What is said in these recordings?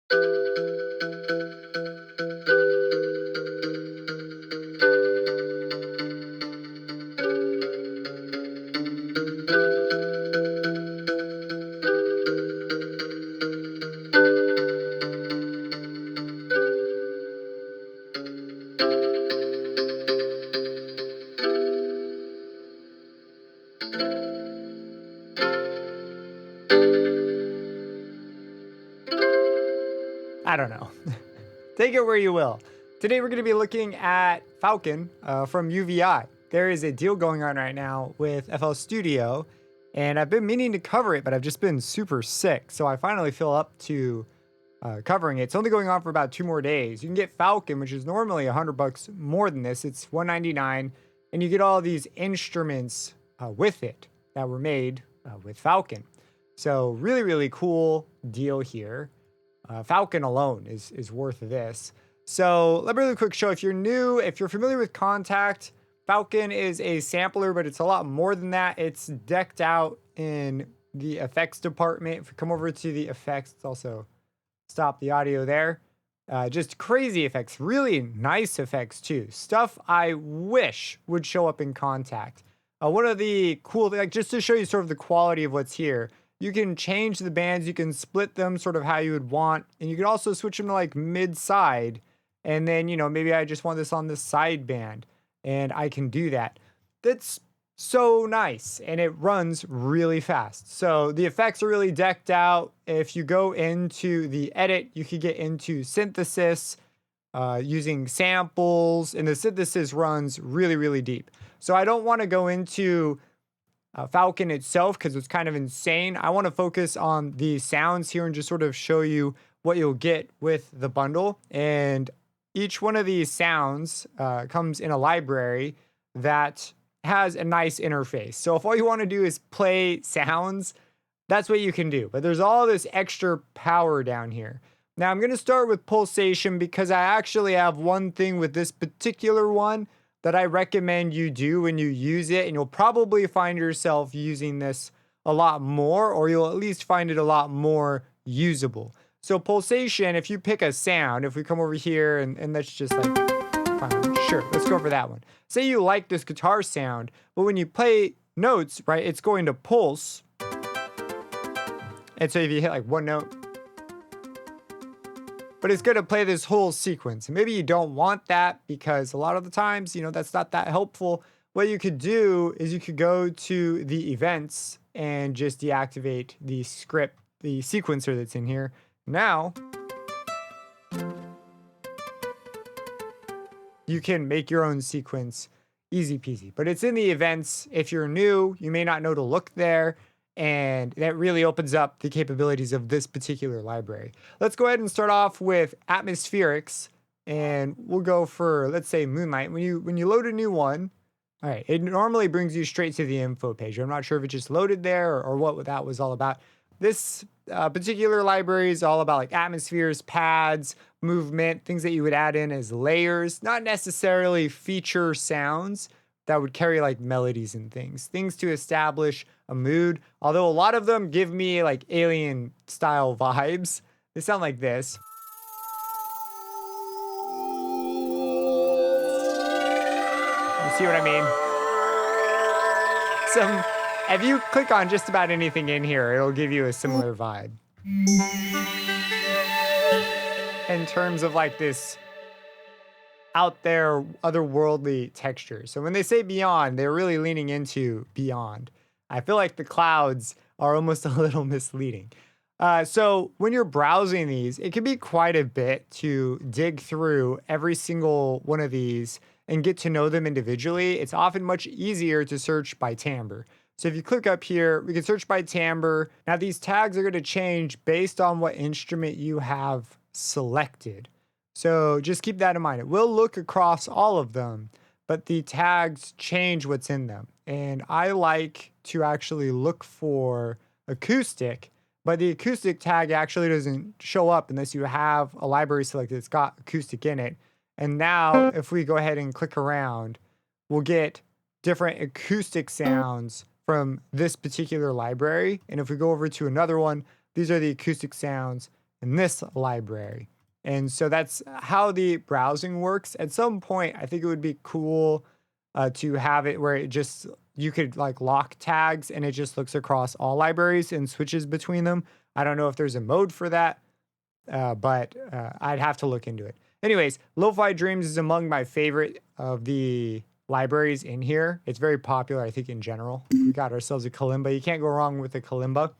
I don't know. Take it where you will. Today we're going to be looking at Falcon from UVI. There is a deal going on right now with FL Studio, and I've been meaning to cover it, but I've just been super sick. So I finally feel up to covering it. It's only going on for about 2 more days. You can get Falcon, which is normally $100 more than this. It's $199, and you get all these instruments with it that were made with Falcon. So really, really cool deal here. Falcon alone is worth this. So let me really quick show, if you're new, if you're familiar with Kontakt, Falcon is a sampler, but it's a lot more than that. It's decked out in the effects department. If we come over to the effects, let's also stop the audio there. Just crazy effects, really nice effects too. Stuff I wish would show up in Kontakt. One of the cool things, like just to show you sort of the quality of what's here, you can change the bands, you can split them sort of how you would want, and you can also switch them to like mid-side, and then, you know, maybe I just want this on the side band, and I can do that. That's so nice, and it runs really fast. So the effects are really decked out. If you go into the edit, you can get into synthesis, using samples, and the synthesis runs really, really deep. So I don't want to go into Falcon itself because it's kind of insane. I want to focus on the sounds here and just sort of show you what you'll get with the bundle. And each one of these sounds comes in a library that has a nice interface. So if all you want to do is play sounds, that's what you can do. But there's all this extra power down here. Now I'm going to start with pulsation because I actually have one thing with this particular one that I recommend you do when you use it, and you'll probably find yourself using this a lot more, or you'll at least find it a lot more usable. So pulsation, if you pick a sound, if we come over here and let's just like, fine, sure, let's go for that one. Say you like this guitar sound, but when you play notes, right, it's going to pulse. And so if you hit like one note, but it's going to play this whole sequence. And maybe you don't want that because a lot of the times, you know, that's not that helpful. What you could do is you could go to the events and just deactivate the script, the sequencer that's in here. Now, you can make your own sequence easy peasy, but it's in the events. If you're new, you may not know to look there. And that really opens up the capabilities of this particular library. Let's go ahead and start off with atmospherics, and we'll go for, let's say, Moonlight. When you load a new one, all right, it normally brings you straight to the info page. I'm not sure if it just loaded there or what that was all about. This particular library is all about like atmospheres, pads, movement, things that you would add in as layers, not necessarily feature sounds that would carry like melodies and things to establish a mood. Although a lot of them give me like alien style vibes. They sound like this. You see what I mean? If you click on just about anything in here, it'll give you a similar vibe. In terms of like this out there otherworldly texture. So when they say beyond, they're really leaning into beyond. I feel like the clouds are almost a little misleading. So when you're browsing these, it can be quite a bit to dig through every single one of these and get to know them individually. It's often much easier to search by timbre. So if you click up here, we can search by timbre. Now these tags are going to change based on what instrument you have selected. So just keep that in mind. It will look across all of them, but the tags change what's in them. And I like to actually look for acoustic, but the acoustic tag actually doesn't show up unless you have a library selected that's got acoustic in it. And now if we go ahead and click around, we'll get different acoustic sounds from this particular library. And if we go over to another one, these are the acoustic sounds in this library. And so that's how the browsing works. At some point, I think it would be cool to have it where it just, you could like lock tags and it just looks across all libraries and switches between them. I don't know if there's a mode for that, but I'd have to look into it. Anyways, Lo-Fi Dreams is among my favorite of the libraries in here. It's very popular, I think, in general. We got ourselves a Kalimba. You can't go wrong with a Kalimba.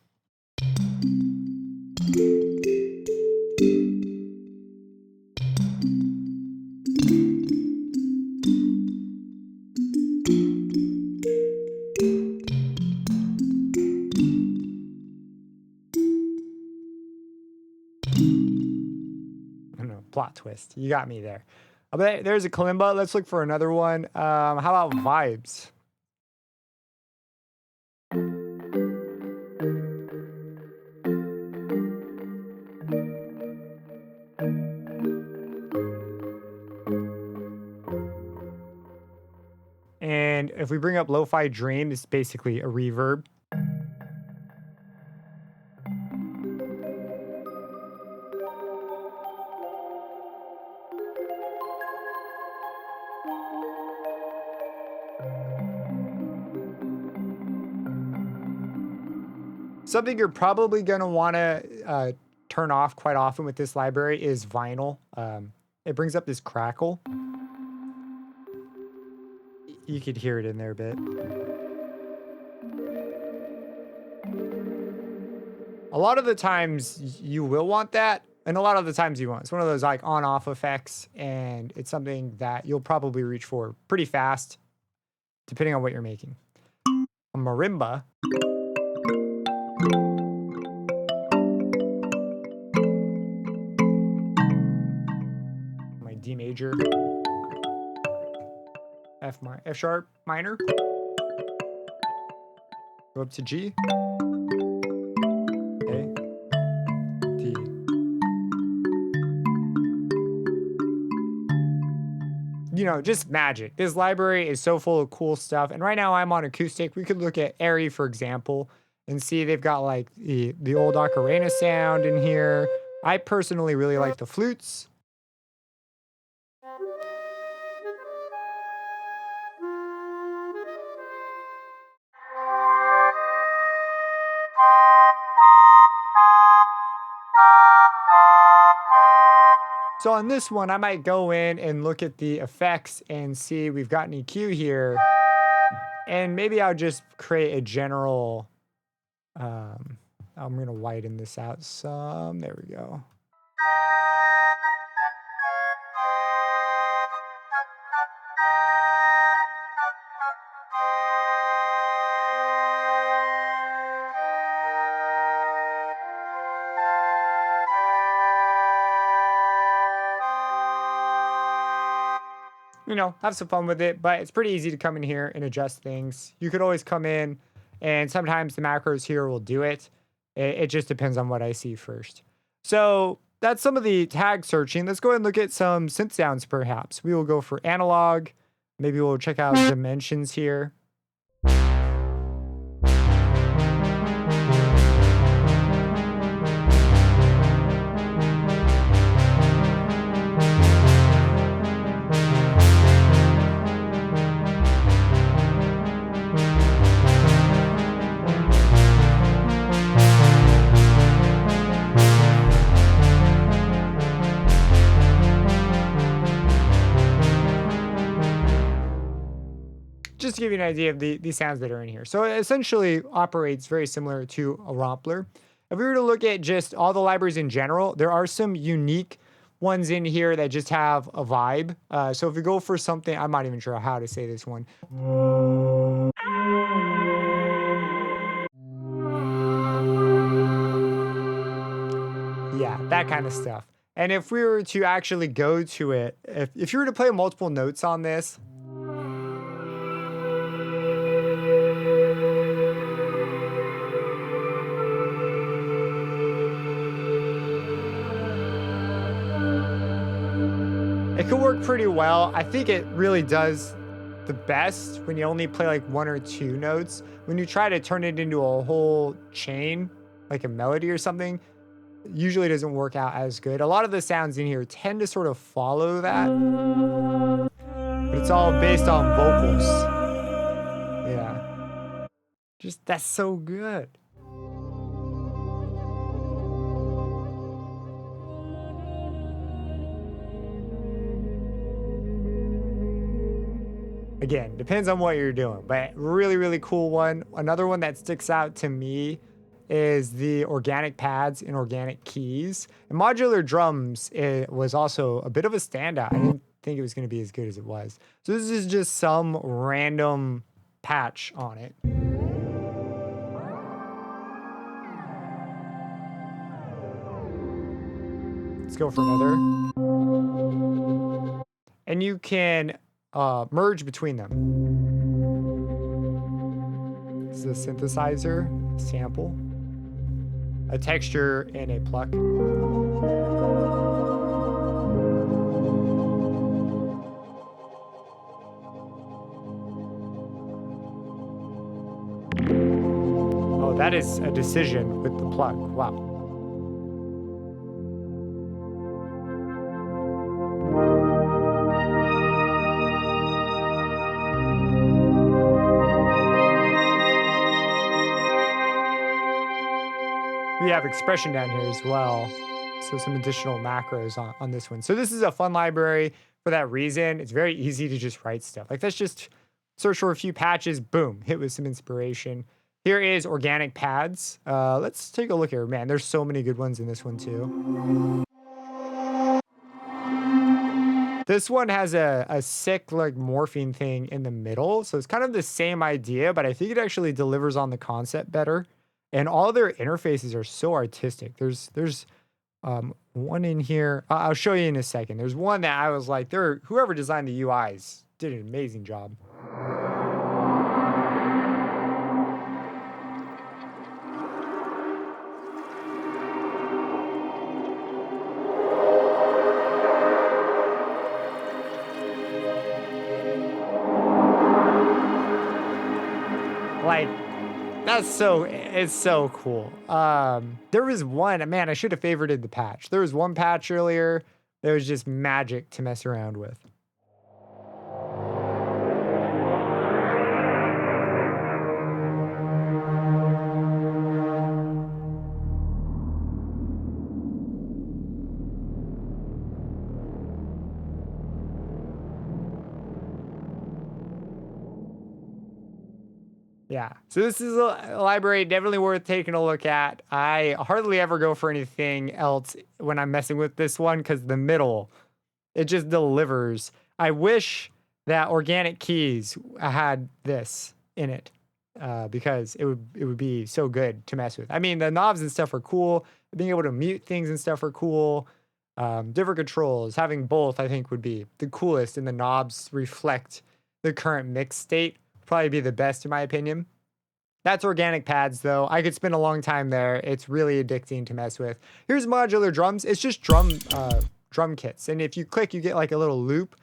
I don't know, plot twist. You got me there. But there's a Kalimba. Let's look for another one. How about vibes? And if we bring up Lo-Fi Dream, it's basically a reverb. Something you're probably going to want to turn off quite often with this library is vinyl. It brings up this crackle. You could hear it in there a bit. A lot of the times you will want that, and a lot of the times you won't. It's one of those like on-off effects, and it's something that you'll probably reach for pretty fast, depending on what you're making. A marimba. My D major. F sharp minor. Go up to G. A. D. You know, just magic. This library is so full of cool stuff. And right now I'm on acoustic. We could look at Airy, for example, and see they've got like the old ocarina sound in here. I personally really like the flutes. So on this one, I might go in and look at the effects and see we've got an EQ here. And maybe I'll just create a general, I'm going to widen this out some. There we go. You know, have some fun with it, but it's pretty easy to come in here and adjust things. You could always come in, and sometimes the macros here will do it. It just depends on what I see first. So that's some of the tag searching. Let's go ahead and look at some synth sounds, perhaps. We will go for analog. Maybe we'll check out dimensions here. Just to give you an idea of the sounds that are in here. So it essentially operates very similar to a Rompler. If we were to look at just all the libraries in general, there are some unique ones in here that just have a vibe. So if we go for something, I'm not even sure how to say this one. Yeah, that kind of stuff. And if we were to actually go to it, if you were to play multiple notes on this, it could work pretty well. I think it really does the best when you only play like one or two notes. When you try to turn it into a whole chain, like a melody or something, usually doesn't work out as good. A lot of the sounds in here tend to sort of follow that, but it's all based on vocals. Yeah. Just, that's so good. Again, depends on what you're doing, but really, really cool one. Another one that sticks out to me is the organic pads and organic keys. And Modular Drums, it was also a bit of a standout. I didn't think it was going to be as good as it was. So this is just some random patch on it. Let's go for another. And you can merge between them. This is a synthesizer, sample, a texture, and a pluck. Oh, that is a decision with the pluck. Wow. We have expression down here as well. So some additional macros on this one. So this is a fun library for that reason. It's very easy to just write stuff. Like, let's just search for a few patches, boom, hit with some inspiration. Here is organic pads. Let's take a look here. Man, there's so many good ones in this one too. This one has a sick like morphine thing in the middle. So it's kind of the same idea, but I think it actually delivers on the concept better. And all their interfaces are so artistic. There's one in here. I'll show you in a second. There's one that I was like, whoever designed the UIs did an amazing job. Like, it's so cool. There was one, man, I should have favorited the patch. There was one patch earlier that was just magic to mess around with. Yeah, so this is a library definitely worth taking a look at. I hardly ever go for anything else when I'm messing with this one because the middle, it just delivers. I wish that organic keys had this in it because it would be so good to mess with. I mean, the knobs and stuff are cool. Being able to mute things and stuff are cool. Different controls, having both I think would be the coolest, and the knobs reflect the current mix state. Probably be the best in my opinion. That's organic pads though. I could spend a long time there. It's really addicting to mess with. Here's Modular Drums. It's just drum kits. And if you click, you get like a little loop.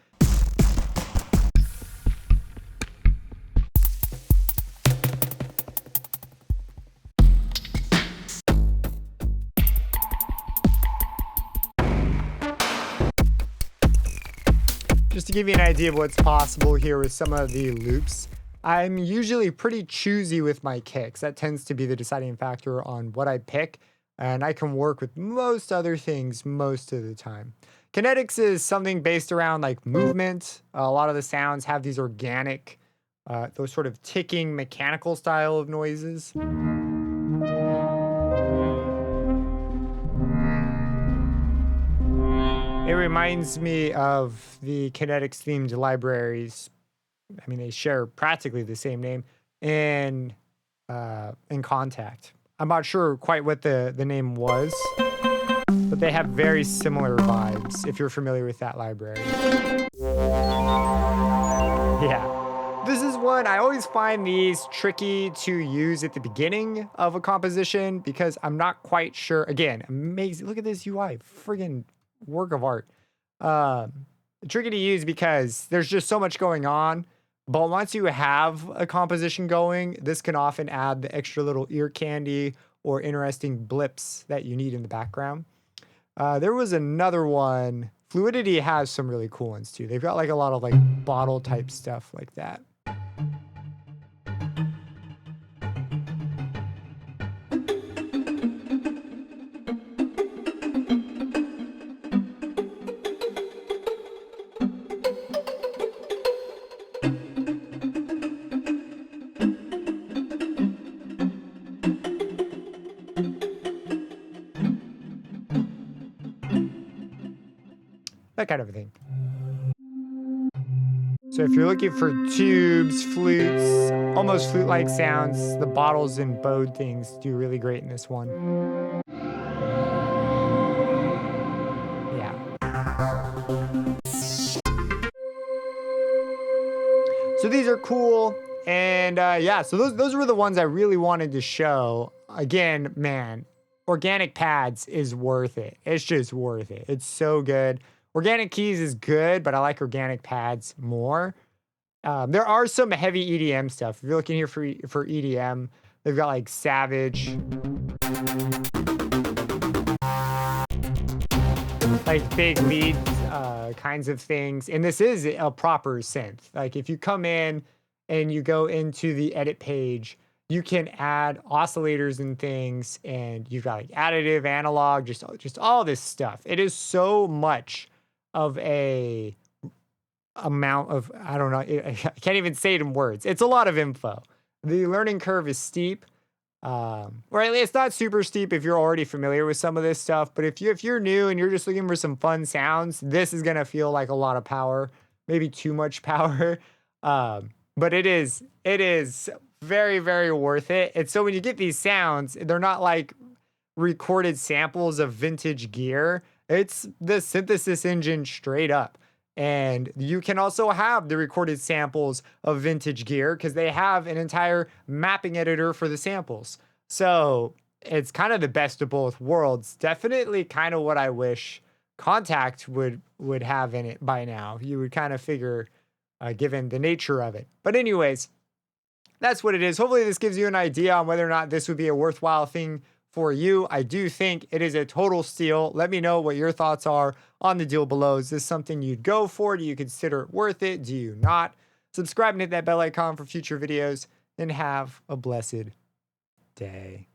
Just to give you an idea of what's possible here with some of the loops. I'm usually pretty choosy with my kicks. That tends to be the deciding factor on what I pick, and I can work with most other things most of the time. Kinetics is something based around like movement. A lot of the sounds have these organic, those sort of ticking mechanical style of noises. It reminds me of the Kinetics themed libraries. I mean, they share practically the same name in Contact. I'm not sure quite what the name was, but they have very similar vibes if you're familiar with that library. Yeah. This is one, I always find these tricky to use at the beginning of a composition because I'm not quite sure. Again, amazing. Look at this UI, friggin' work of art. Tricky to use because there's just so much going on. But once you have a composition going, this can often add the extra little ear candy or interesting blips that you need in the background. There was another one. Fluidity has some really cool ones too. They've got like a lot of like bottle type stuff like that. That kind of a thing. So if you're looking for tubes, flutes, almost flute-like sounds, the bottles and bowed things do really great in this one. Yeah. So these are cool. And yeah, so those were the ones I really wanted to show. Again, man, organic pads is worth it. It's just worth it. It's so good. Organic keys is good, but I like organic pads more. There are some heavy EDM stuff. If you're looking here for EDM, they've got like Savage, like big leads, kinds of things. And this is a proper synth. Like if you come in and you go into the edit page, you can add oscillators and things, and you've got like additive, analog, just all this stuff. It is so much of a amount of, I don't know, I can't even say it in words. It's a lot of info. The learning curve is steep. Or at least it's not super steep if you're already familiar with some of this stuff, but if you're new and you're just looking for some fun sounds, this is gonna feel like a lot of power, maybe too much power. But it is very, very worth it. And so when you get these sounds, they're not like recorded samples of vintage gear. It's the synthesis engine straight up. And you can also have the recorded samples of vintage gear because they have an entire mapping editor for the samples. So it's kind of the best of both worlds. Definitely kind of what I wish Contact would have in it by now. You would kind of figure, given the nature of it. But anyways, that's what it is. Hopefully this gives you an idea on whether or not this would be a worthwhile thing for you. I do think it is a total steal. Let me know what your thoughts are on the deal below. Is this something you'd go for? Do you consider it worth it? Do you not? Subscribe and hit that bell icon for future videos, and have a blessed day.